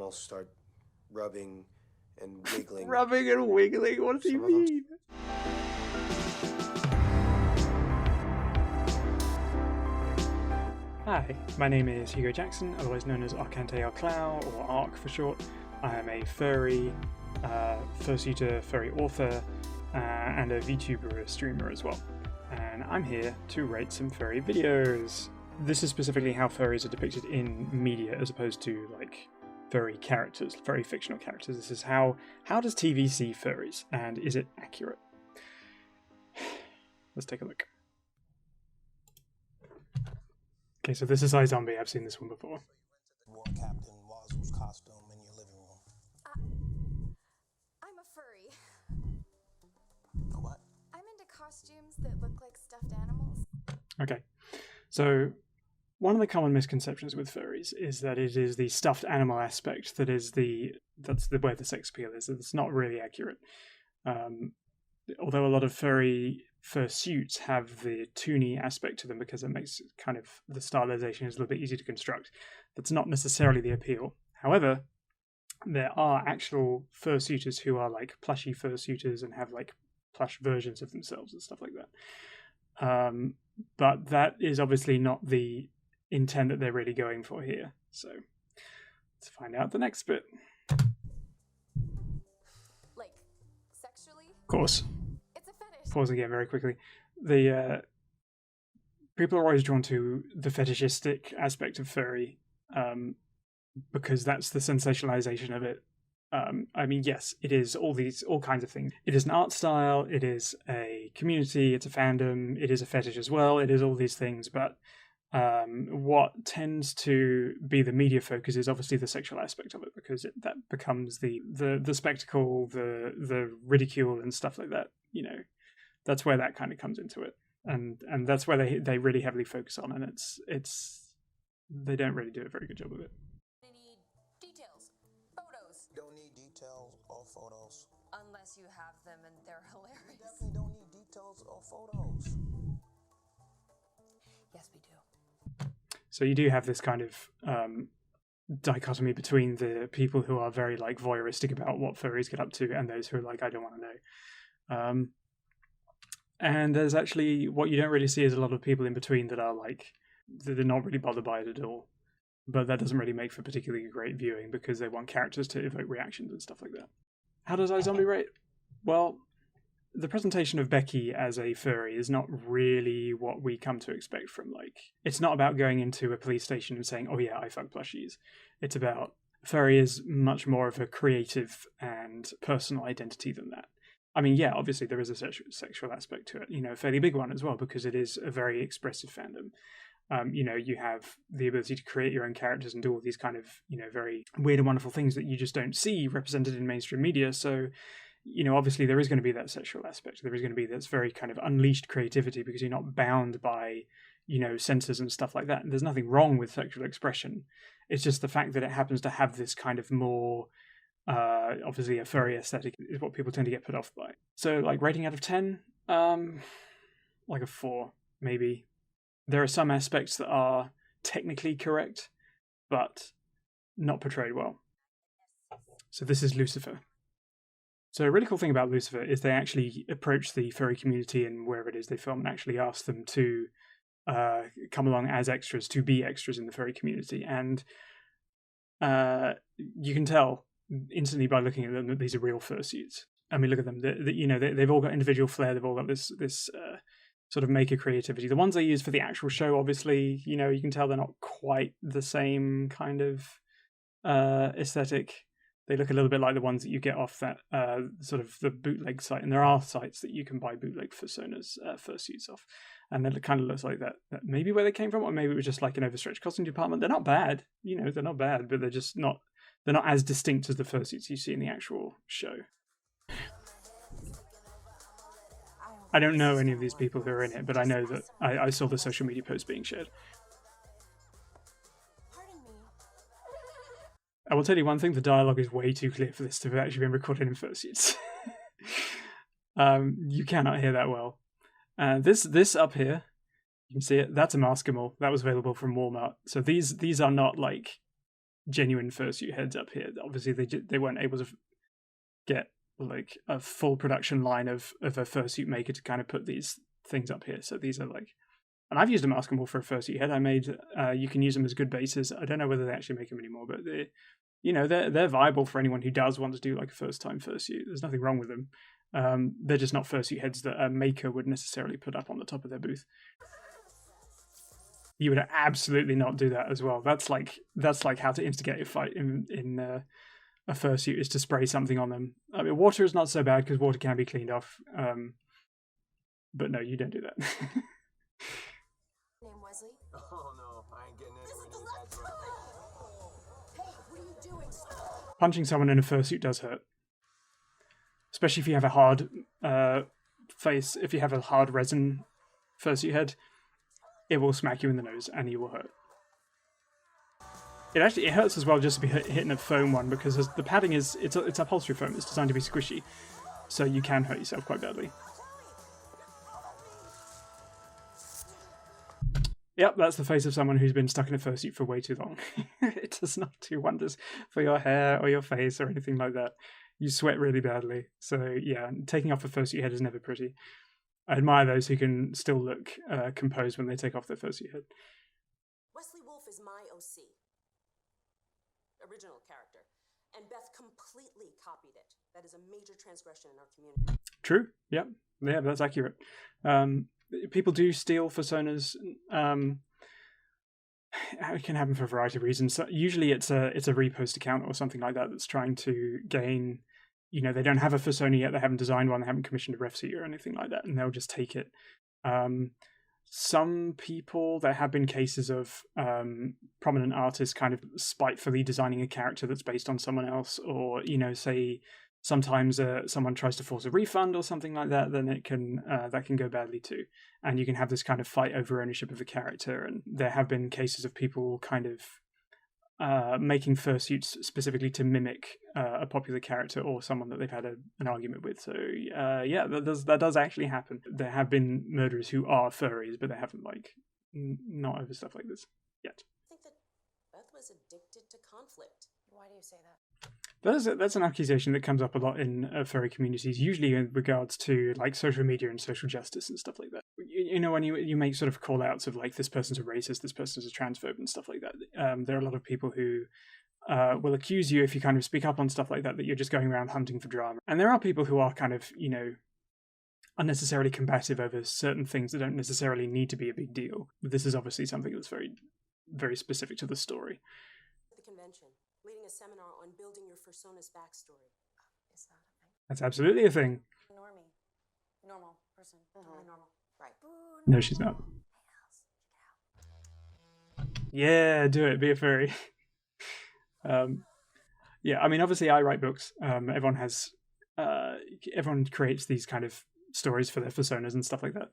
animals start rubbing and wiggling. Rubbing and wiggling? What does he mean? Hi, my name is Hugo Jackson, otherwise known as Archantael Clow, or Arc for short. I am a furry, fursuiter, furry author, and a VTuber streamer as well. And I'm here to rate some furry videos. This is specifically how furries are depicted in media, as opposed to, like, furry characters, furry fictional characters. This is how does TV see furries, and is it accurate? Let's take a look. Okay, so this is iZombie. I've seen this one before. War Captain Wazoo's costume in your living room. I'm a furry. A what? I'm into costumes that look like stuffed animals. Okay, so one of the common misconceptions with furries is that it is the stuffed animal aspect that's the where the sex appeal is. It's not really accurate. Although a lot of fursuits have the toony aspect to them because it makes kind of the stylization is a little bit easy to construct. That's not necessarily the appeal. However, there are actual fursuiters who are like plushy fursuiters and have like plush versions of themselves and stuff like that. But that is obviously not the intent that they're really going for here. So let's find out the next bit. Like, sexually? Of course. It's a fetish. Pause again very quickly. The people are always drawn to the fetishistic aspect of furry because that's the sensationalization of it. I mean, yes, it is all kinds of things. It is an art style, it is a community, it's a fandom, it is a fetish as well, it is all these things, but what tends to be the media focus is obviously the sexual aspect of it, because that becomes the spectacle, the ridicule and stuff like that. You know, that's where that kind of comes into it, and that's where they really heavily focus on, and it's they don't really do a very good job of it. They need details, photos. Don't need details or photos. Unless you have them and they're hilarious. Definitely don't need details or photos. Yes, we do. So you do have this kind of dichotomy between the people who are very like voyeuristic about what furries get up to and those who are like, I don't want to know. And there's actually, what you don't really see is a lot of people in between that are like, they're not really bothered by it at all. But that doesn't really make for particularly great viewing because they want characters to evoke reactions and stuff like that. How does iZombie rate? Well, the presentation of Becky as a furry is not really what we come to expect from, like, it's not about going into a police station and saying, oh yeah, I fuck plushies. It's about, furry is much more of a creative and personal identity than that. I mean, yeah, obviously there is a sexual aspect to it, you know, a fairly big one as well, because it is a very expressive fandom. You know, you have the ability to create your own characters and do all these kind of, you know, very weird and wonderful things that you just don't see represented in mainstream media. So, you know, obviously there is going to be that sexual aspect. There is going to be this very kind of unleashed creativity because you're not bound by, you know, censors and stuff like that. And there's nothing wrong with sexual expression. It's just the fact that it happens to have this kind of more, obviously a furry aesthetic is what people tend to get put off by. So, like, rating out of 10, like a 4, maybe. There are some aspects that are technically correct, but not portrayed well. So this is Lucifer. So a really cool thing about Lucifer is they actually approach the furry community and wherever it is they film and actually ask them to come along as extras, to be extras in the furry community. And you can tell instantly by looking at them that these are real fursuits. I mean, look at them. You know, they've all got individual flair. They've all got this sort of maker creativity. The ones they use for the actual show, obviously, you know, you can tell they're not quite the same kind of aesthetic. They look a little bit like the ones that you get off that sort of the bootleg site. And there are sites that you can buy bootleg fursuits off. And it kind of looks like that maybe where they came from, or maybe it was just like an overstretched costume department. They're not bad, you know, they're not bad, but they're just not, they're not as distinct as the fursuits you see in the actual show. I don't know any of these people who are in it, but I know that I saw the social media posts being shared. I will tell you one thing, the dialogue is way too clear for this to have actually been recorded in fursuits. You cannot hear that well. This up here, you can see it, that's a maskable. That was available from Walmart. So these are not like genuine fursuit heads up here. Obviously, they weren't able to get like a full production line of a fursuit maker to kind of put these things up here. So these are like, and I've used a mask and wool for a fursuit head. I made you can use them as good bases. I don't know whether they actually make them anymore, but they're viable for anyone who does want to do like a first time fursuit. There's nothing wrong with them. They're just not fursuit heads that a maker would necessarily put up on the top of their booth. You would absolutely not do that as well. That's like how to instigate a fight in a fursuit, is to spray something on them. I mean, water is not so bad because water can be cleaned off. But no, you don't do that. Name Wesley. Oh no, I ain't getting anywhere near that. Hey, what are you doing? Punching someone in a fursuit does hurt. Especially if you have a hard face. If you have a hard resin fursuit head, it will smack you in the nose and you will hurt. It hurts as well just to be hitting a foam one, because the padding it's upholstery foam. It's designed to be squishy, so you can hurt yourself quite badly. Yep, that's the face of someone who's been stuck in a fursuit for way too long. It does not do wonders for your hair or your face or anything like that. You sweat really badly. So yeah, taking off a fursuit head is never pretty. I admire those who can still look composed when they take off their fursuit head. Wesley Wolf is my OC. Original character. And Beth completely copied it. That is a major transgression in our community. True. Yep. Yeah, that's accurate. People do steal personas. It can happen for a variety of reasons. So usually it's a repost account or something like that that's trying to gain, they don't have a persona yet, they haven't designed one, they haven't commissioned a ref suit or anything like that, and they'll just take it. Some people, there have been cases of prominent artists kind of spitefully designing a character that's based on someone else, or, say sometimes someone tries to force a refund or something like that, then that can go badly too. And you can have this kind of fight over ownership of a character. And there have been cases of people kind of making fursuits specifically to mimic a popular character or someone that they've had an argument with. So yeah, that does actually happen. There have been murderers who are furries, but they haven't not over stuff like this yet. I think that Beth was addicted to conflict. Why do you say that? That's an accusation that comes up a lot in furry communities, usually in regards to like social media and social justice and stuff like that. When you make sort of call outs of like, this person's a racist, this person's a transphobe and stuff like that, there are a lot of people who will accuse you, if you kind of speak up on stuff like that you're just going around hunting for drama. And there are people who are kind of, unnecessarily combative over certain things that don't necessarily need to be a big deal. But this is obviously something that's very, very specific to the story. The convention, leading a seminar on building your persona's backstory. Is that a thing? That's absolutely a thing. Normie. Normal person. Totally normal. Right. No, she's not. Yeah, do it. Be a furry. Yeah, I mean, obviously I write books. Everyone creates these kind of stories for their personas and stuff like that.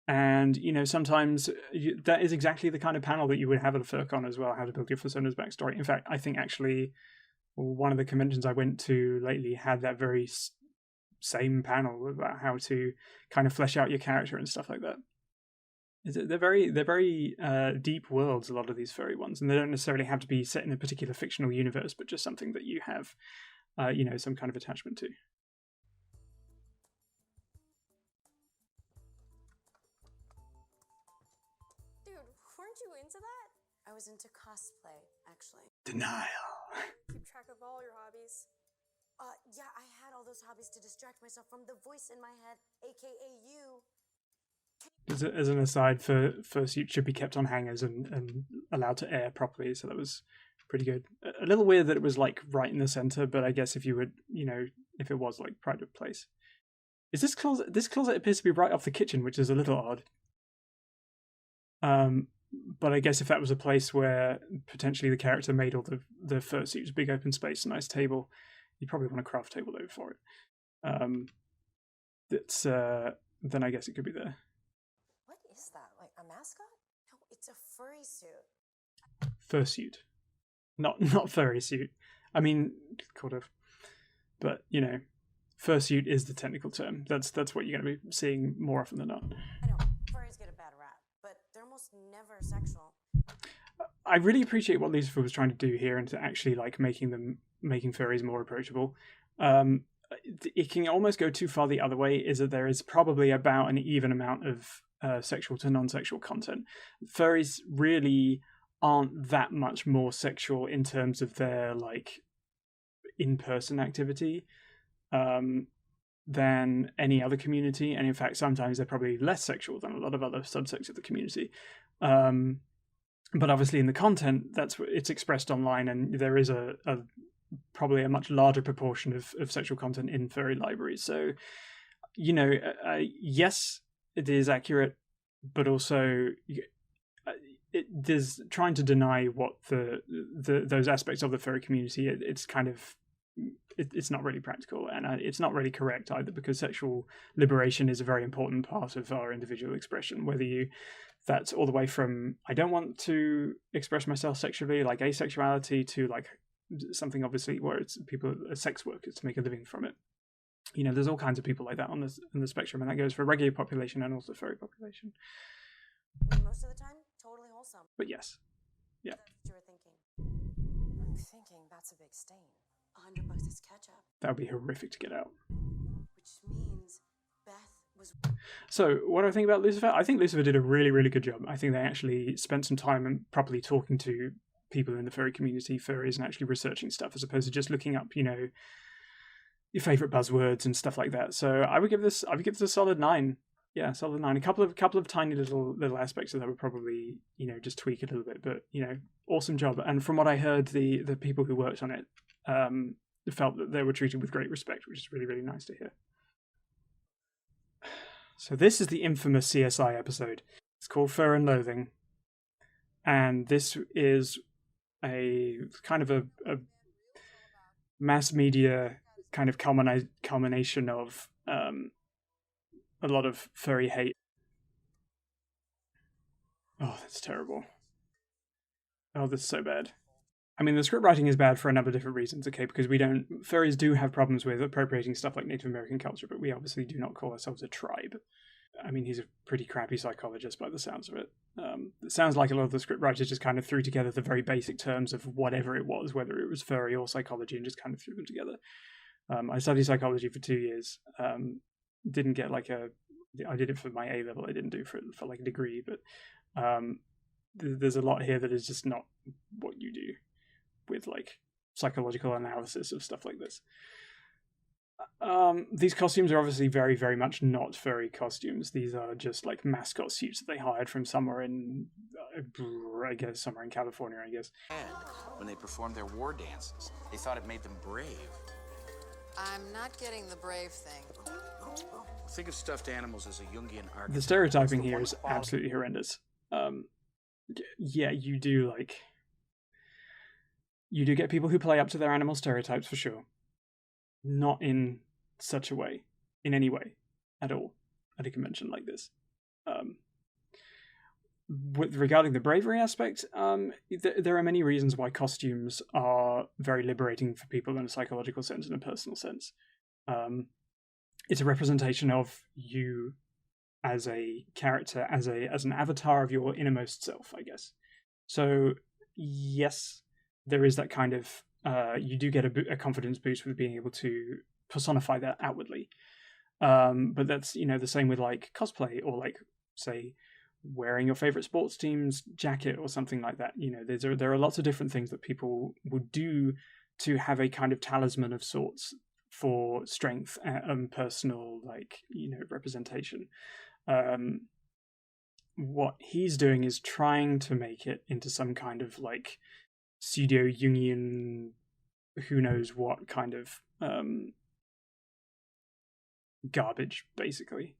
And, sometimes that is exactly the kind of panel that you would have at a FurCon as well, how to build your persona's backstory. In fact, I think actually one of the conventions I went to lately had that very same panel about how to kind of flesh out your character and stuff like that. They're very deep worlds, a lot of these furry ones, and they don't necessarily have to be set in a particular fictional universe, but just something that you have, some kind of attachment to. Weren't you into that? I was into cosplay, actually. Denial. Keep track of all your hobbies. Yeah, I had all those hobbies to distract myself from the voice in my head, a.k.a. you. As an aside, fursuit should be kept on hangers and allowed to air properly, so that was pretty good. A little weird that it was like right in the center, but I guess if you would, if it was like private place. Is this closet? This closet appears to be right off the kitchen, which is a little odd. But I guess if that was a place where potentially the character made all the fursuits, big open space, nice table, you'd probably want a craft table over for it. Then I guess it could be there. What is that? Like a mascot? No, it's a furry suit. Fursuit, not furry suit. I mean, kind of, but fursuit is the technical term. That's what you're going to be seeing more often than not. I know furries get a bad rap, but they're almost never sexual. I really appreciate what Lucifer was trying to do here, and to actually like making furries more approachable. It can almost go too far the other way. Is that there is probably about an even amount of sexual to non-sexual content. Furries really aren't that much more sexual in terms of their like in-person activity than any other community, and in fact sometimes they're probably less sexual than a lot of other subsects of the community. But obviously in the content, it's expressed online, and there is a probably a much larger proportion of sexual content in furry libraries. So, yes, it is accurate, but also there's trying to deny what those aspects of the furry community. It's kind of it's not really practical, and it's not really correct either, because sexual liberation is a very important part of our individual expression. That's all the way from I don't want to express myself sexually, like asexuality, to like something obviously where it's people are sex workers to make a living from it. There's all kinds of people like that on the spectrum, and that goes for regular population and also furry population. Most of the time, totally wholesome. But yes, yeah. That's what you were thinking. I'm thinking that's a big stain. $100 is ketchup. That would be horrific to get out. Which means Beth was... So, what do I think about Lucifer? I think Lucifer did a really, really good job. I think they actually spent some time and properly talking to people in the furry community, furries, and actually researching stuff, as opposed to just looking up, your favorite buzzwords and stuff like that. So I would give this a solid 9. Yeah, solid 9. A couple of tiny little aspects of that would probably, just tweak it a little bit, but awesome job. And from what I heard, the people who worked on it felt that they were treated with great respect, which is really, really nice to hear. So this is the infamous CSI episode. It's called Fur and Loathing, and this is a kind of a mass media kind of culmination of a lot of furry hate. Oh, that's terrible. Oh, this is so bad. I mean, the script writing is bad for a number of different reasons, okay? Because furries do have problems with appropriating stuff like Native American culture, but we obviously do not call ourselves a tribe. I mean, he's a pretty crappy psychologist by the sounds of it. It sounds like a lot of the script writers just kind of threw together the very basic terms of whatever it was, whether it was furry or psychology, and just kind of threw them together. I studied psychology for 2 years. Didn't get I did it for my A-level. I didn't do for like a degree, but there's a lot here that is just not what you do with like psychological analysis of stuff like this. These costumes are obviously very, very much not furry costumes. These are just like mascot suits that they hired from somewhere in, somewhere in California, I guess. And when they performed their war dances, they thought it made them brave. I'm not getting the brave thing. Think of stuffed animals as a Jungian archetype. The stereotyping here is absolutely horrendous. Yeah, you do get people who play up to their animal stereotypes for sure. Not in such a way, in any way, at all, at a convention like this. Regarding the bravery aspect, there are many reasons why costumes are very liberating for people in a psychological sense and a personal sense. It's a representation of you as a character, as an avatar of your innermost self, I guess. So, yes, there is that kind of you do get a confidence boost with being able to personify that outwardly. But that's, the same with like cosplay or like, say, wearing your favorite sports team's jacket or something like that. There are lots of different things that people would do to have a kind of talisman of sorts for strength and personal, representation. What he's doing is trying to make it into some kind of like pseudo-Jungian, who knows what kind of garbage, basically.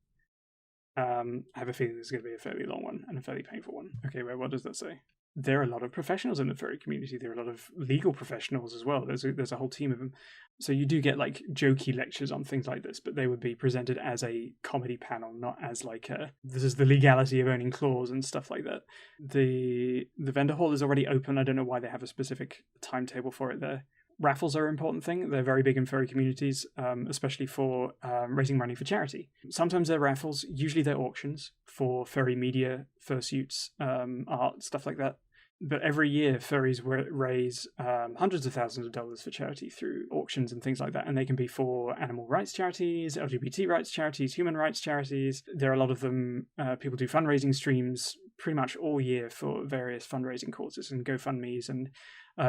I have a feeling this is going to be a fairly long one and a fairly painful one. Okay, well, what does that say? There are a lot of professionals in the furry community. There are a lot of legal professionals as well. There's a whole team of them. So you do get like jokey lectures on things like this, but they would be presented as a comedy panel, not as like this is the legality of owning claws and stuff like that. The vendor hall is already open. I don't know why they have a specific timetable for it there. Raffles are an important thing. They're very big in furry communities, especially for raising money for charity. Sometimes they're raffles. Usually they're auctions for furry media, fursuits, art, stuff like that. But every year, furries raise hundreds of thousands of dollars for charity through auctions and things like that. And they can be for animal rights charities, LGBT rights charities, human rights charities. There are a lot of them. People do fundraising streams pretty much all year for various fundraising causes and GoFundMes and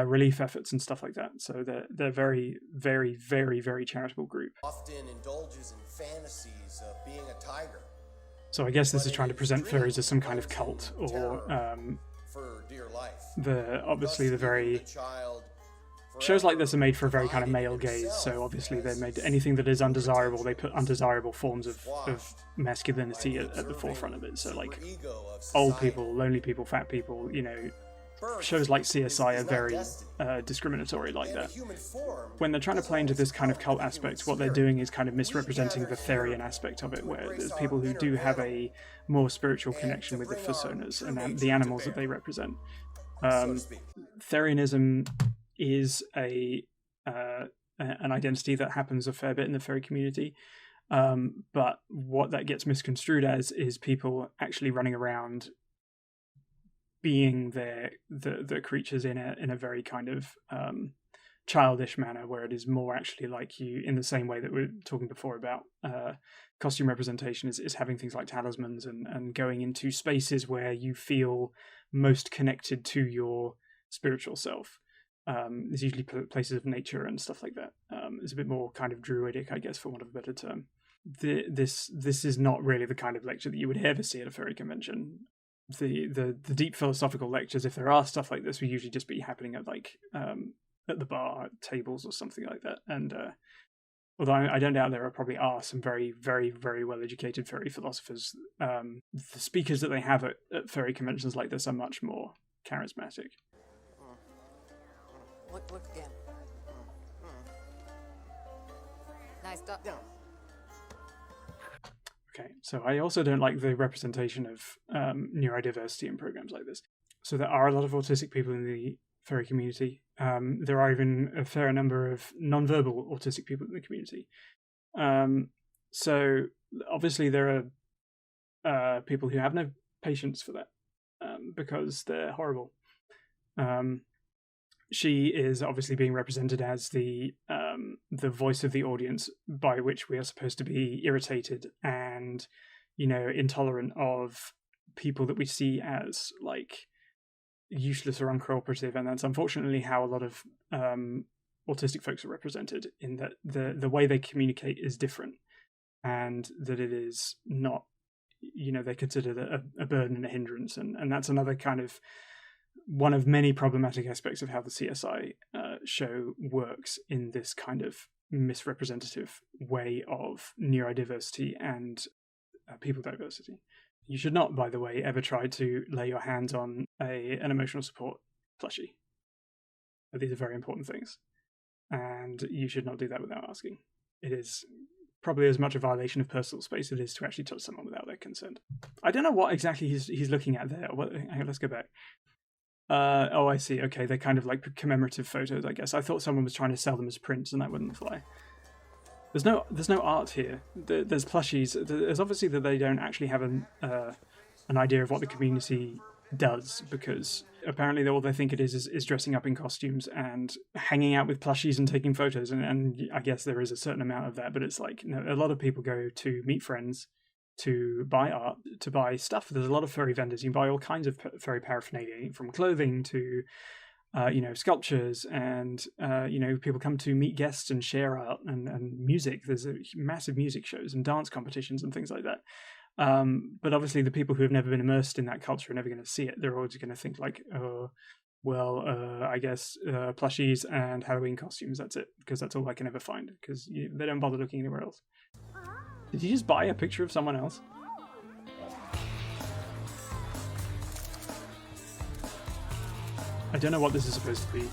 relief efforts and stuff like that. So they're very, very, very, very charitable group. Often indulges in fantasies of being a tiger. So I guess this is trying to present furries as some kind of cult, or for dear life. obviously the very shows like this are made for a very kind of male gaze. So obviously they made anything that is undesirable, they put undesirable forms of masculinity at the forefront of it. So like old people, lonely people, fat people, you know. Shows like CSI are very discriminatory like that. When they're trying to play into this kind of cult aspect, what they're doing is kind of misrepresenting the Therian aspect of it, where there's people who do have a more spiritual connection with the personas and the animals that they represent. Therianism is an identity that happens a fair bit in the furry community, but what that gets misconstrued as is people actually running around being the creatures in a very kind of childish manner, where it is more actually like you, in the same way that we were talking before about costume representation, is having things like talismans and going into spaces where you feel most connected to your spiritual self. There's usually places of nature and stuff like that. It's a bit more kind of druidic, I guess, for want of a better term. This is not really the kind of lecture that you would ever see at a furry convention. The deep philosophical lectures, if there are stuff like this, will usually just be happening at like at the bar tables or something like that. And although I don't doubt there probably are some very, very, very well educated furry philosophers, the speakers that they have at furry conventions like this are much more charismatic. Look again. Nice duck. Okay, so I also don't like the representation of neurodiversity in programs like this. So there are a lot of autistic people in the furry community. There are even a fair number of non-verbal autistic people in the community. So obviously there are people who have no patience for that because they're horrible. She is obviously being represented as the voice of the audience, by which we are supposed to be irritated and, you know, intolerant of people that we see as like useless or uncooperative, and that's unfortunately how a lot of autistic folks are represented, in that the way they communicate is different, and that it is not, you know, they're considered a burden and a hindrance, and that's another kind of one of many problematic aspects of how the CSI show works in this kind of misrepresentative way of neurodiversity and people diversity. You should not, by the way, ever try to lay your hands on an emotional support plushie. These are very important things, and you should not do that without asking. It is probably as much a violation of personal space as it is to actually touch someone without their consent. I don't know what exactly he's looking at there. Hang on, let's go back. Oh, I see. Okay, they're kind of like commemorative photos, I guess. I thought someone was trying to sell them as prints, and that wouldn't fly. There's no art here. There's plushies. There's obviously that they don't actually have an idea of what the community does, because apparently all they think it is dressing up in costumes and hanging out with plushies and taking photos, and I guess there is a certain amount of that, but it's like, a lot of people go to meet friends, to buy art, to buy stuff. There's a lot of furry vendors. You can buy all kinds of furry paraphernalia, from clothing to sculptures, and people come to meet guests and share art and music. There's massive music shows and dance competitions and things like that. But obviously the people who have never been immersed in that culture are never going to see it. They're always going to think like, I guess plushies and Halloween costumes, that's it, because that's all I can ever find, because they don't bother looking anywhere else. Did you just buy a picture of someone else? I don't know what this is supposed to be.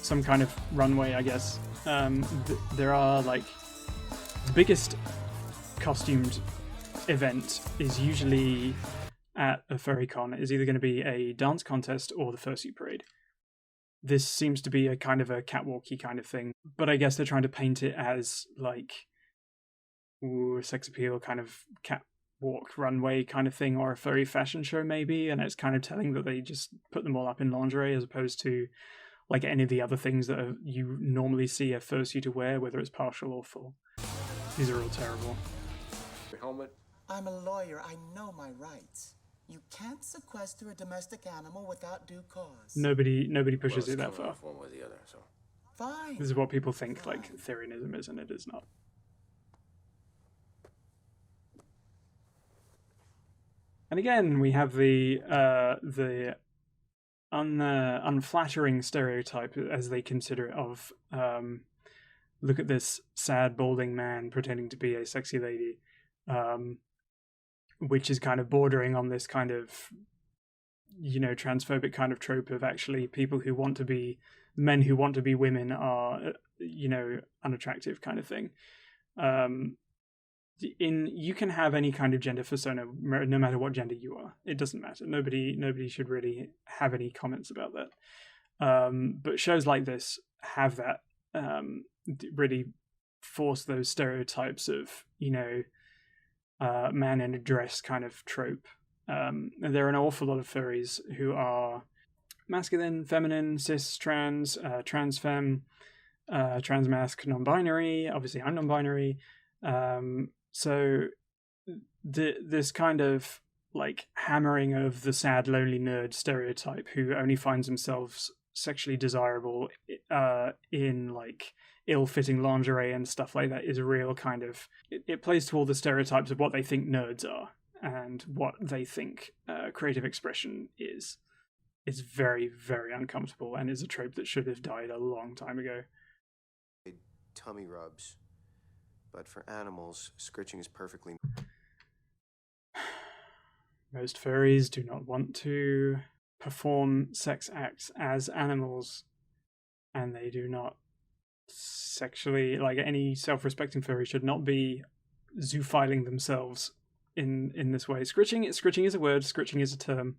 Some kind of runway, I guess. There are like, the biggest costumed event is usually at a furry con. It is either going to be a dance contest or the fursuit parade. This seems to be a kind of a catwalky kind of thing, but I guess they're trying to paint it as like sex appeal kind of walk runway kind of thing, or a furry fashion show maybe, and it's kind of telling that they just put them all up in lingerie as opposed to like any of the other things that you normally see a fursuiter wear, whether it's partial or full. These are all terrible. Helmet. I'm a lawyer. I know my rights. You can't sequester a domestic animal without due cause. Nobody pushes it that far. One way or the other, so. Fine. This is what people think like Therianism is, and it is not. And again, we have the unflattering stereotype, as they consider it, of look at this sad balding man pretending to be a sexy lady, which is kind of bordering on this kind of, you know, transphobic kind of trope of actually people who want to be men who want to be women are, you know, unattractive kind of thing. You can have any kind of gender persona, no matter what gender you are. It doesn't matter. Nobody should really have any comments about that. But shows like this have that, really force those stereotypes of, you know, man in a dress kind of trope. And there are an awful lot of furries who are masculine, feminine, cis, trans, transfemme, transmasc, non-binary. Obviously, I'm non-binary. So this kind of like hammering of the sad, lonely nerd stereotype who only finds themselves sexually desirable in like ill-fitting lingerie and stuff like that is a real kind of... It plays to all the stereotypes of what they think nerds are and what they think creative expression is. It's very, very uncomfortable and is a trope that should have died a long time ago. Tummy rubs. But for animals, scritching is perfectly... Most furries do not want to perform sex acts as animals, and they do not sexually... Like, any self-respecting furry should not be zoophiling themselves in this way. Scritching is a word, scritching is a term.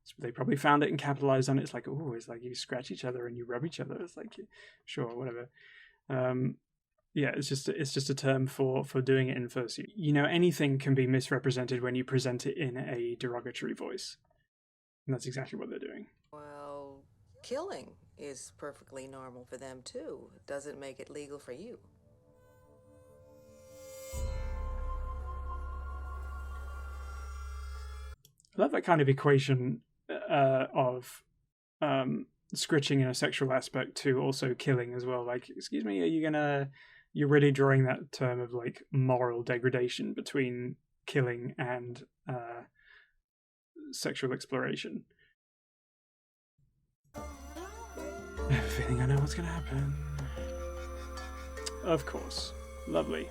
So they probably found it and capitalized on it. It's like, oh, it's like you scratch each other and you rub each other. It's like, sure, whatever. Yeah, it's just a term for doing it in fursuit. You know, anything can be misrepresented when you present it in a derogatory voice. And that's exactly what they're doing. Well, killing is perfectly normal for them too. It doesn't make it legal for you. I love that kind of equation of scritching in a sexual aspect to also killing as well. Like, excuse me, you're really drawing that term of like moral degradation between killing and sexual exploration. I have a feeling I know what's going to happen. Of course. Lovely.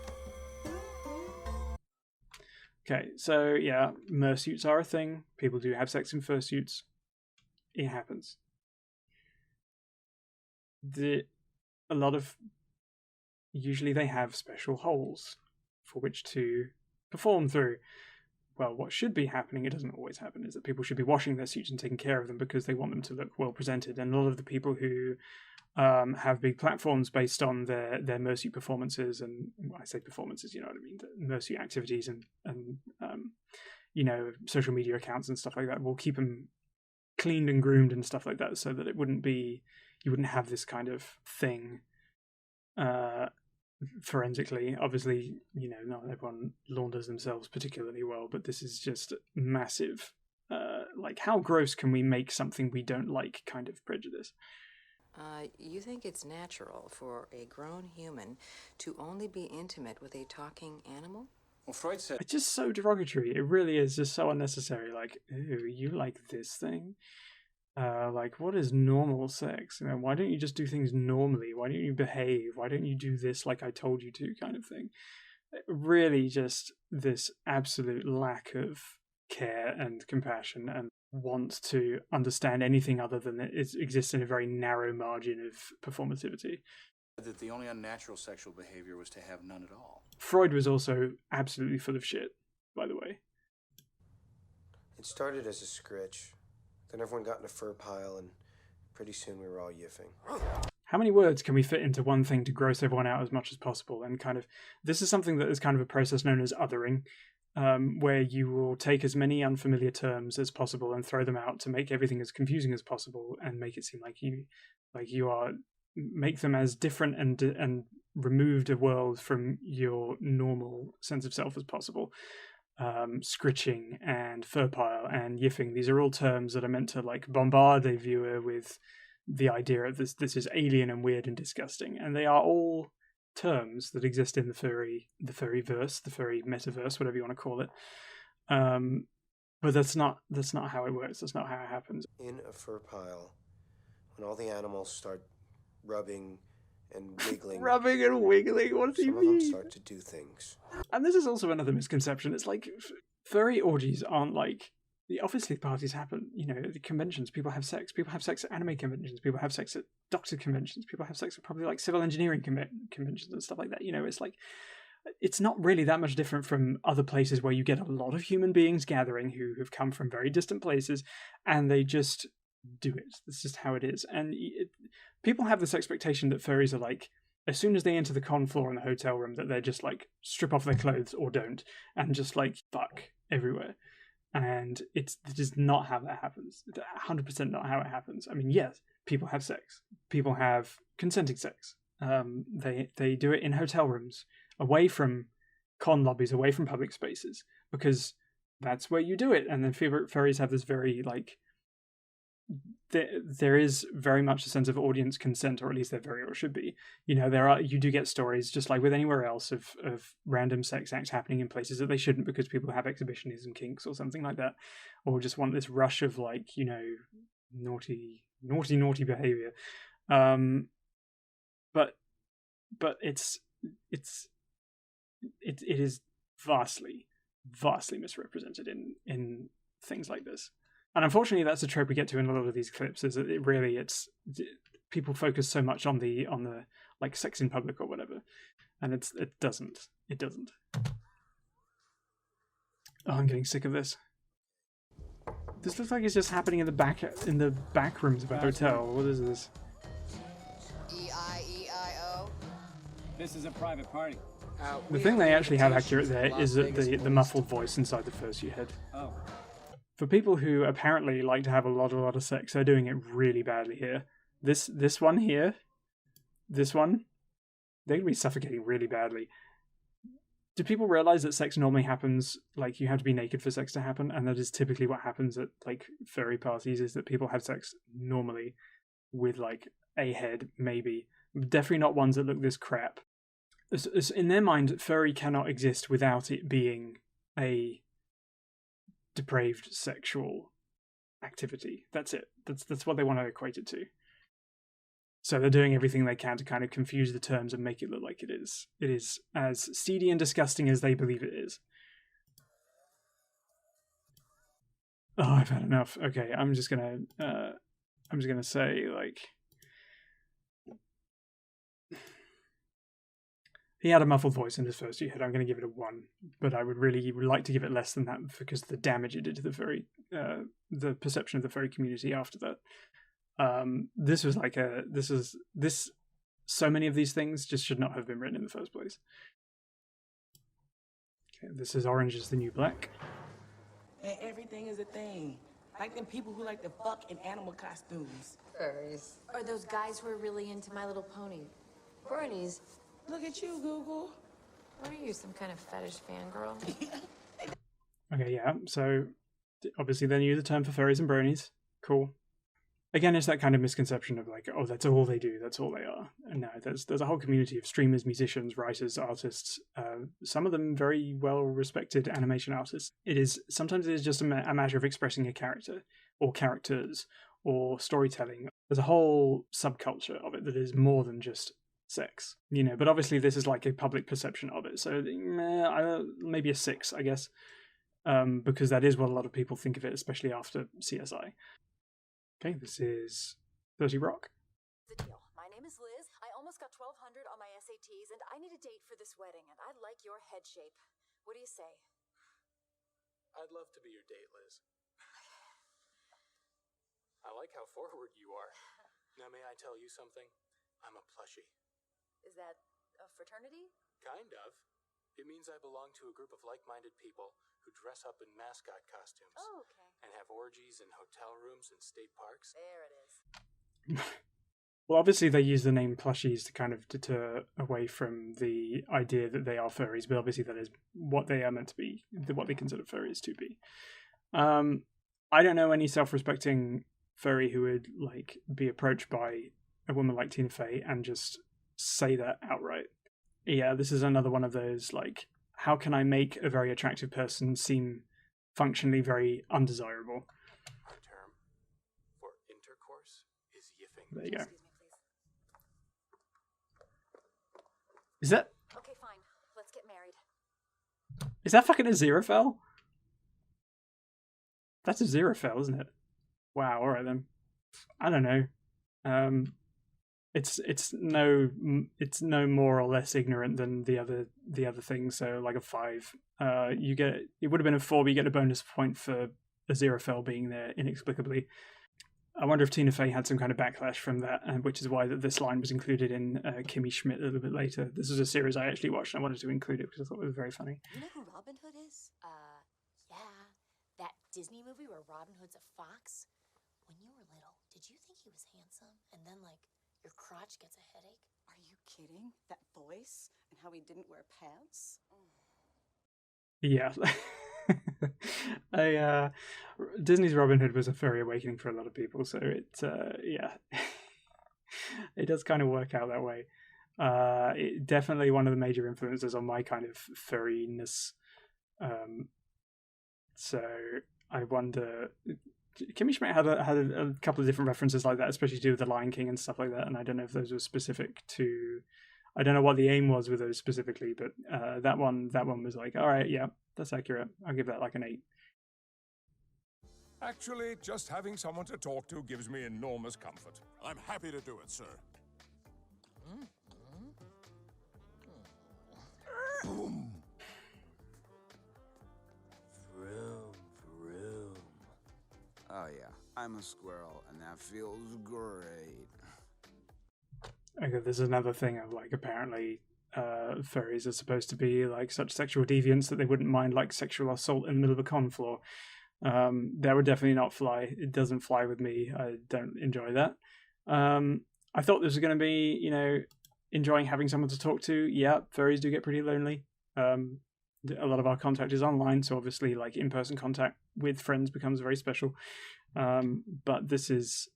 Okay, so yeah, mersuits are a thing. People do have sex in fursuits. It happens. Usually they have special holes for which to perform through. Well, what should be happening, it doesn't always happen, is that people should be washing their suits and taking care of them because they want them to look well presented. And a lot of the people who have big platforms based on their mersuit performances, and when I say performances, you know what I mean, the mersuit activities and you know, social media accounts and stuff like that, will keep them cleaned and groomed and stuff like that, so that you wouldn't have this kind of thing forensically. Obviously, you know, not everyone launders themselves particularly well, but this is just massive. Like, how gross can we make something we don't like kind of prejudice? You think it's natural for a grown human to only be intimate with a talking animal? Well, Freud said... It's just so derogatory. It really is just so unnecessary. Like, ooh, you like this thing? Like, what is normal sex? You know, why don't you just do things normally? Why don't you behave? Why don't you do this like I told you to, kind of thing? Really just this absolute lack of care and compassion and want to understand anything other than it exists in a very narrow margin of performativity. That the only unnatural sexual behavior was to have none at all. Freud was also absolutely full of shit, by the way. It started as a scritch. Then everyone got in a fur pile, and pretty soon we were all yiffing. How many words can we fit into one thing to gross everyone out as much as possible? And kind of, this is something that is kind of a process known as othering. where you will take as many unfamiliar terms as possible and throw them out to make everything as confusing as possible and make it seem like you are make them as different and removed a world from your normal sense of self as possible. Scritching and fur pile and yiffing, these are all terms that are meant to like bombard a viewer with the idea of this is alien and weird and disgusting, and they are all terms that exist in the furry verse, the furry metaverse, whatever you want to call it. But that's not how it works. That's not how it happens. In a fur pile, when all the animals start rubbing and wiggling. Rubbing and wiggling, what do you mean? Some of them start to do things. And this is also another misconception. It's like furry orgies aren't like, obviously parties happen, at the conventions, people have sex at anime conventions, people have sex at doctor conventions, people have sex at probably like civil engineering conventions and stuff like that. It's like, it's not really that much different from other places where you get a lot of human beings gathering who have come from very distant places, and they just do it. That's just how it is. And people have this expectation that furries are like, as soon as they enter the con floor in the hotel room, that they're just like strip off their clothes or don't and just like fuck everywhere. And it is not how that happens. It's 100% not how it happens. I mean, yes, people have sex. People have consenting sex. They do it in hotel rooms, away from con lobbies, away from public spaces, because that's where you do it. And then furries have this very like, there is very much a sense of audience consent, or at least there very or should be. You do get stories, just like with anywhere else, of random sex acts happening in places that they shouldn't, because people have exhibitionism kinks or something like that, or just want this rush of like, naughty behavior. But it is vastly misrepresented in things like this. And unfortunately, that's a trope we get to in a lot of these clips. Is that it's people focus so much on the like sex in public or whatever, and it doesn't. Oh, I'm getting sick of this. This looks like it's just happening in the back rooms of a hotel. What is this? E-I-E-I-O. This is a private party. The thing they actually have accurate there is that the muffled voice inside the fursuit head. Oh. For people who apparently like to have a lot of sex, they're doing it really badly here. This one here, they're going to be suffocating really badly. Do people realize that sex normally happens, like you have to be naked for sex to happen, and that is typically what happens at like furry parties, is that people have sex normally with like a head, maybe. Definitely not ones that look this crap. In their mind, furry cannot exist without it being a depraved sexual activity. That's it. That's what they want to equate it to. So they're doing everything they can to kind of confuse the terms and make it look like it is as seedy and disgusting as they believe it is. Oh, I've had enough. Okay, I'm just gonna say, like, he had a muffled voice in his first year. I'm going to give it a 1, but I would really like to give it less than that because of the damage it did to the perception of the furry community after that. This was like so many of these things just should not have been written in the first place. Okay, this is Orange is the New Black. And everything is a thing. Like them people who like to fuck in animal costumes. Furries. Or those guys who are really into My Little Pony. Bronies. Look at you, Google. What are you, some kind of fetish fangirl? Okay, yeah. So obviously they knew the term for furries and bronies. Cool. Again, it's that kind of misconception of like, oh, that's all they do, that's all they are. And no, there's a whole community of streamers, musicians, writers, artists. Some of them very well respected animation artists. Sometimes it is just a matter of expressing a character or characters or storytelling. There's a whole subculture of it that is more than just sex, but obviously this is like a public perception of it, so maybe a 6, I guess, because that is what a lot of people think of it, especially after CSI. Okay, this is 30 Rock. The deal. My name is Liz. I almost got 1200 on my SATs, and I need a date for this wedding, and I like your head shape. What do you say? I'd love to be your date, Liz. I like how forward you are. Now, may I tell you something? I'm a plushie. Is that a fraternity? Kind of. It means I belong to a group of like-minded people who dress up in mascot costumes. Oh, okay. And have orgies in hotel rooms and state parks. There it is. Well, obviously they use the name plushies to kind of deter away from the idea that they are furries, but obviously that is what they are meant to be, what they consider furries to be. I don't know any self-respecting furry who would like be approached by a woman like Tina Fey and just say that outright. Yeah, this is another one of those, like, how can I make a very attractive person seem functionally very undesirable? Our term for intercourse is yiffing. There you go. Excuse me, please. Is that Okay, fine. Let's get married. is that fucking a Xerophel? That's a Xerophel, isn't it? Wow, alright then. I don't know. It's no more or less ignorant than the other thing. So like a 5, it would have been a 4, but you get a bonus point for a Xerophel being there inexplicably. I wonder if Tina Fey had some kind of backlash from that, which is why that this line was included in Kimmy Schmidt a little bit later. This is a series I actually watched and I wanted to include it because I thought it was very funny. You know who Robin Hood is? Yeah. That Disney movie where Robin Hood's a fox. When you were little, did you think he was handsome? And then, like, your crotch gets a headache? Are you kidding? That voice and how he didn't wear pants? Yeah. Disney's Robin Hood was a furry awakening for a lot of people, so it it does kind of work out that way. It definitely one of the major influences on my kind of furriness. So I wonder, Kimmy Schmidt had a couple of different references like that, especially to do with the Lion King and stuff like that, and I don't know if those were specific to, I don't know what the aim was with those specifically, but that one was like, all right, yeah, that's accurate. I'll give that like an 8. Actually, just having someone to talk to gives me enormous comfort. I'm happy to do it, sir. Boom. Vroom, vroom. Oh yeah, I'm a squirrel, and that feels great. Okay, there's another thing of like apparently furries are supposed to be like such sexual deviants that they wouldn't mind like sexual assault in the middle of a con floor. That would definitely not fly. It doesn't fly with me. I don't enjoy that. I thought this was going to be, enjoying having someone to talk to. Yeah, furries do get pretty lonely. A lot of our contact is online, so obviously like in-person contact with friends becomes very special. But this is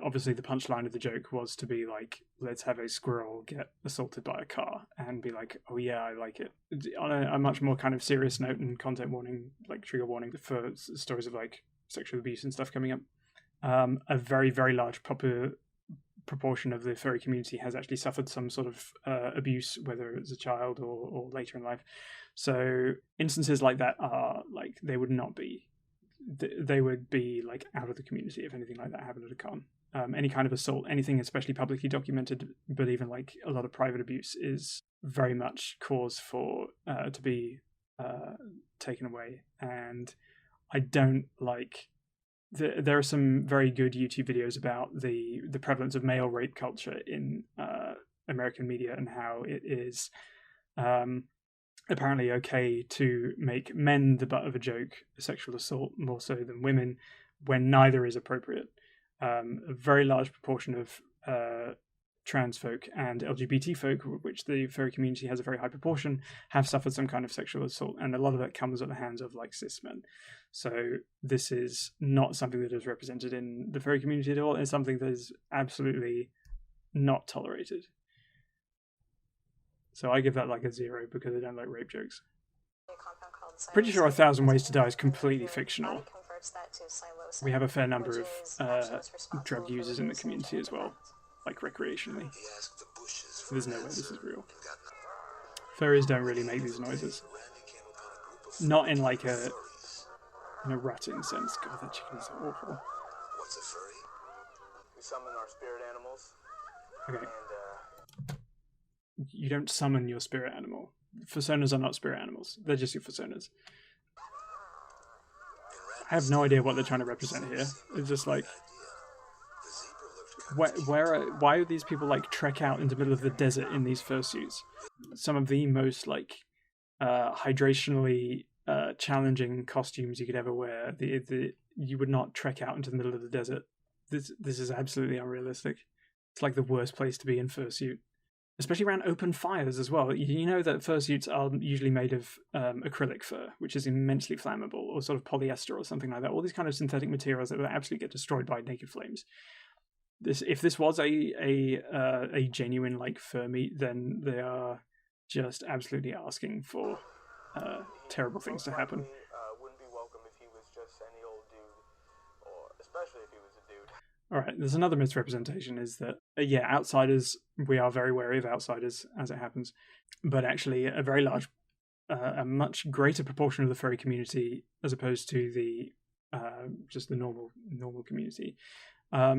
obviously the punchline of the joke was to be like, let's have a squirrel get assaulted by a car and be like, oh yeah, I like it. On a much more kind of serious note and content warning, like trigger warning for stories of like sexual abuse and stuff coming up. A very, very large proportion of the furry community has actually suffered some sort of abuse, whether it's a child or later in life. So instances like that are like, they would be like out of the community if anything like that happened at a con. Any kind of assault, anything especially publicly documented, but even like a lot of private abuse is very much cause for to be taken away. And I don't like. There are some very good YouTube videos about the prevalence of male rape culture in American media and how it is apparently okay to make men the butt of a joke, sexual assault, more so than women, when neither is appropriate. A very large proportion of trans folk and LGBT folk, which the furry community has a very high proportion, have suffered some kind of sexual assault, and a lot of that comes at the hands of like cis men. So this is not something that is represented in the furry community at all. It's something that is absolutely not tolerated. So I give that like a 0 because I don't like rape jokes. Pretty sure 1,000 Ways to Die is completely fictional. We have a fair number of drug users in the community as well, like recreationally. There's no way this is real. Furries don't really make these noises. Not in like a rutting sense. God, that chicken is awful. What's a furry? We summon our spirit animals. Okay. You don't summon your spirit animal. Personas are not spirit animals. They're just your personas. I have no idea what they're trying to represent here. It's just like why are these people like trek out into the middle of the desert in these fursuits? Some of the most like hydrationally challenging costumes you could ever wear. You would not trek out into the middle of the desert. This is absolutely unrealistic. It's like the worst place to be in fursuit, especially around open fires as well. You know that fursuits are usually made of acrylic fur, which is immensely flammable, or sort of polyester or something like that. All these kind of synthetic materials that will absolutely get destroyed by naked flames. If this was a genuine like fur meat, then they are just absolutely asking for terrible things to happen. Wouldn't be welcome if he was just any old dude, or especially if he was a dude. All right, there's another misrepresentation is that, outsiders, we are very wary of outsiders as it happens, but actually a very large, a much greater proportion of the furry community, as opposed to the just the normal community,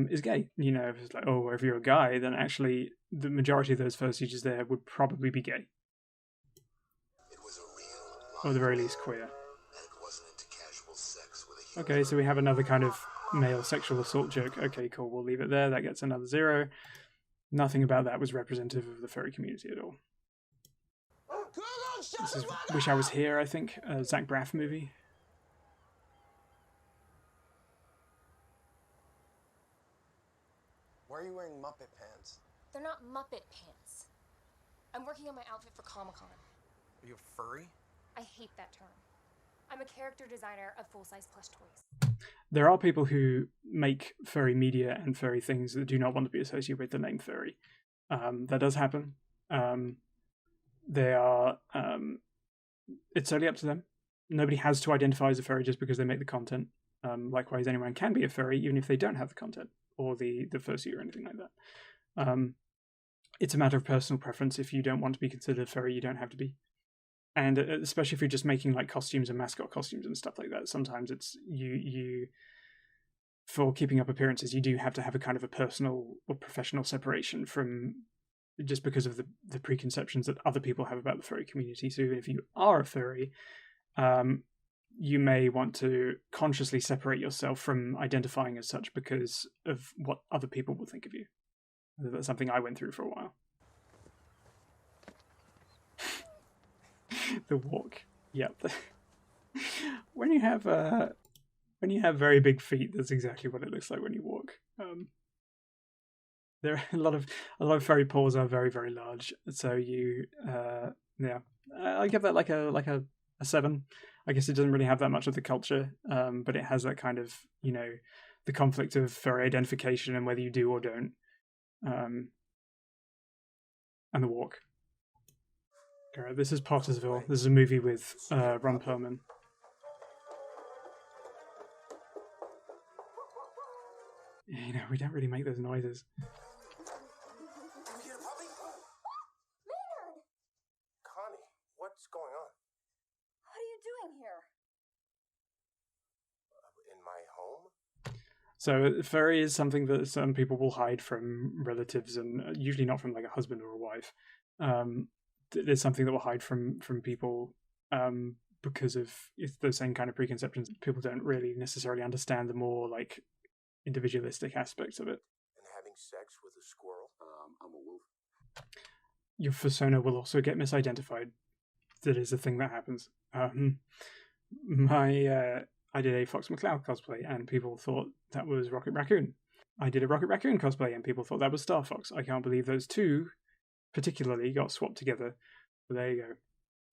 is gay. You know, if it's like, oh, if you're a guy, then actually the majority of those fursuiters there would probably be gay. Or at the very least queer. Okay, so we have another kind of male sexual assault joke. Okay, cool, we'll leave it there. That gets another 0. Nothing about that was representative of the furry community at all. This is Wish I Was Here, I think, a Zach Braff movie. Why are you wearing Muppet pants? They're not Muppet pants. I'm working on my outfit for Comic-Con. Are you a furry? I hate that term. I'm a character designer of full-size plush toys. There are people who make furry media and furry things that do not want to be associated with the name furry. That does happen. They are. It's totally up to them. Nobody has to identify as a furry just because they make the content. Likewise, anyone can be a furry even if they don't have the content or the fursuit or anything like that. It's a matter of personal preference. If you don't want to be considered a furry, you don't have to be. And especially if you're just making like costumes and mascot costumes and stuff like that, sometimes it's you for keeping up appearances, you do have to have a kind of a personal or professional separation from just because of the preconceptions that other people have about the furry community. So if you are a furry, you may want to consciously separate yourself from identifying as such because of what other people will think of you. That's something I went through for a while. The walk. Yep. When you have very big feet, that's exactly what it looks like when you walk. There are a lot of furry paws are very, very large. So you I give that like a 7. I guess it doesn't really have that much of the culture, but it has that kind of, you know, the conflict of furry identification and whether you do or don't. And the walk. Alright, this is Pottersville. This is a movie with Ron Perlman. You know, we don't really make those noises. Connie, what's going on? What are you doing here? In my home? So, furry is something that some people will hide from relatives, and usually not from like a husband or a wife. It's something that will hide from people because of the same kind of preconceptions. People don't really necessarily understand the more like individualistic aspects of it. And having sex with a squirrel? I'm a wolf. Your persona will also get misidentified. That is a thing that happens. I did a Fox McCloud cosplay, and people thought that was Rocket Raccoon. I did a Rocket Raccoon cosplay, and people thought that was Star Fox. I can't believe those two particularly got swapped together. So there you go.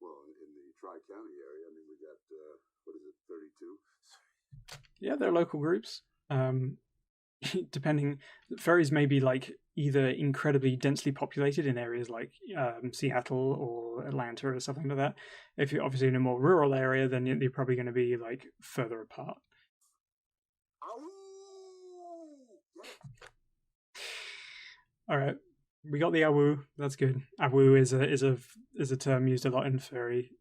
Well, in the Tri-County area, I mean, we got, what is it, 32? Yeah, they're local groups. Depending, furries may be like either incredibly densely populated in areas like Seattle or Atlanta or something like that. If you're obviously in a more rural area, then you're probably going to be like further apart. All right, we got the awoo. That's good. Awoo is a term used a lot in furry.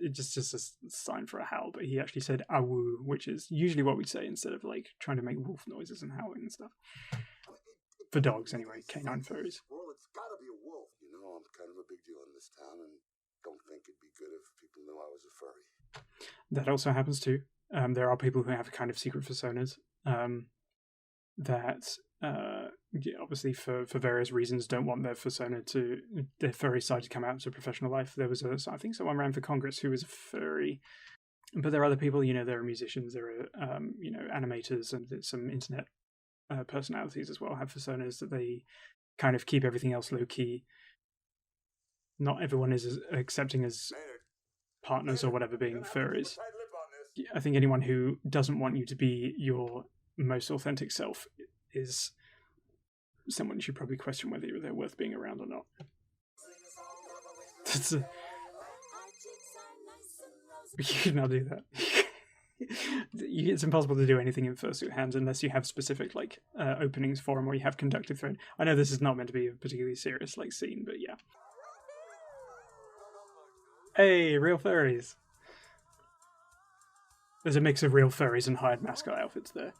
It's just a sign for a howl, but he actually said awoo, which is usually what we say instead of like trying to make wolf noises and howling and stuff. For dogs, anyway, canine furries. Well, it's gotta be a wolf. You know, I'm kind of a big deal in this town, and don't think it'd be good if people knew I was a furry. That also happens too. There are people who have kind of secret personas that obviously for various reasons don't want their furry side to come out into professional life. There was I think someone ran for Congress who was a furry, but there are other people, there are musicians, there are animators, and some internet personalities as well have personas that they kind of keep everything else low key. Not everyone is as accepting as partners or whatever being furries. I think anyone who doesn't want you to be your most authentic self is someone you should probably question whether they're worth being around or not. You cannot do that. It's impossible to do anything in fursuit hands unless you have specific openings for them, or you have conductive thread. I know this is not meant to be a particularly serious scene, but yeah. Hey, real furries. There's a mix of real furries and hired mascot outfits there.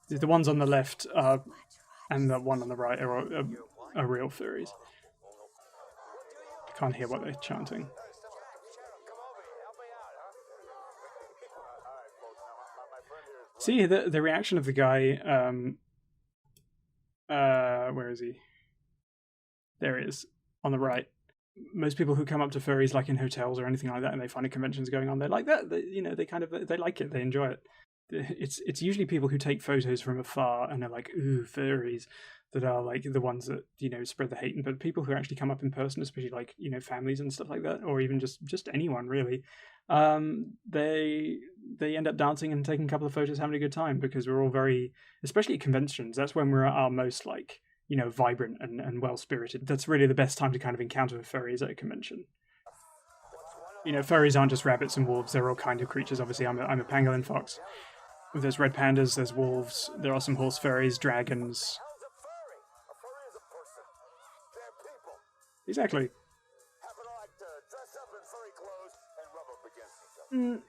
The ones on the left and the one on the right are real furries. I can't hear what they're chanting. See, the reaction of the guy, where is he? There he is, on the right. Most people who come up to furries in hotels or anything like that and they find a conventions going on, they're like that. They like it, they enjoy it. It's usually people who take photos from afar and are like, ooh, furries, that are the ones that, spread the hate. But people who actually come up in person, especially families and stuff like that, or even just anyone really, they end up dancing and taking a couple of photos, having a good time, because we're all very, especially at conventions, that's when we're at our most vibrant and well-spirited. That's really the best time to kind of encounter furries at a convention. Furries aren't just rabbits and wolves, they're all kind of creatures. Obviously, I'm a pangolin fox. There's red pandas, there's wolves, there are some horse furries, dragons. Exactly. You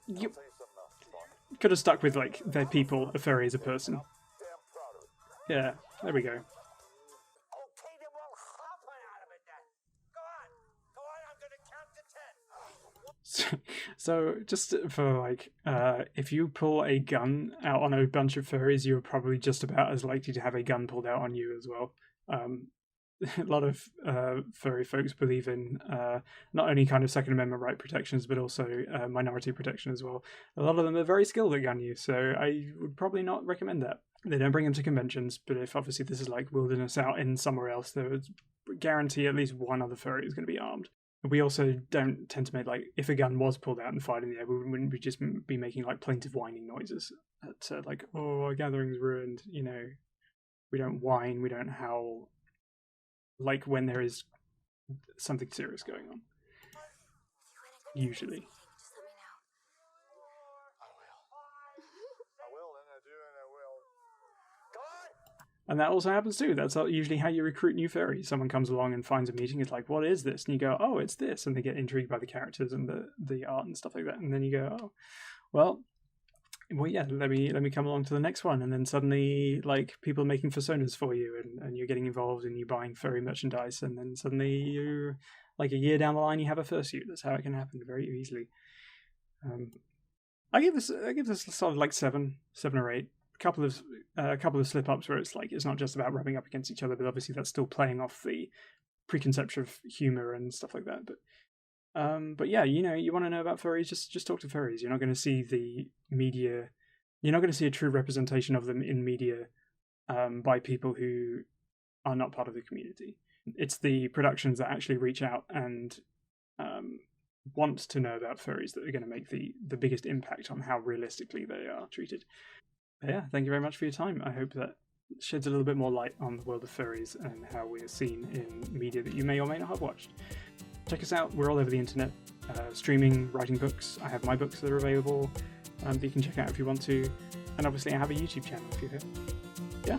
could have stuck with they're people, a furry is a person. Yeah, there we go. So just for if you pull a gun out on a bunch of furries, you're probably just about as likely to have a gun pulled out on you as well. A lot of furry folks believe in not only kind of Second Amendment right protections, but also minority protection as well. A lot of them are very skilled at gun use, so I would probably not recommend that. They don't bring them to conventions, but if obviously this is wilderness out in somewhere else, there would guarantee at least one other furry is going to be armed. We also don't tend to make, if a gun was pulled out and fired in the air, we wouldn't just be making, plaintive whining noises at, oh, our gathering's ruined, We don't whine, we don't howl, when there is something serious going on. Usually. And that also happens too. That's usually how you recruit new furries. Someone comes along and finds a meeting. It's like, what is this? And you go, oh, it's this. And they get intrigued by the characters and the art and stuff like that. And then you go, oh, well, yeah, let me come along to the next one. And then suddenly, people are making personas for you, and you're getting involved and you're buying furry merchandise. And then suddenly you're a year down the line, you have a fursuit. That's how it can happen very easily. I give this sort of 7 or 8. A couple of slip ups where it's not just about rubbing up against each other, but obviously that's still playing off the preconception of humor and stuff like that. But yeah, you want to know about furries, just talk to furries. You're not going to see the media. You're not going to see a true representation of them in media by people who are not part of the community. It's the productions that actually reach out and want to know about furries that are going to make the biggest impact on how realistically they are treated. But yeah, thank you very much for your time. I hope that sheds a little bit more light on the world of furries and how we're seen in media that you may or may not have watched. Check us out. We're all over the internet, streaming, writing books. I have my books that are available that you can check out if you want to. And obviously I have a YouTube channel if you're here. Yeah.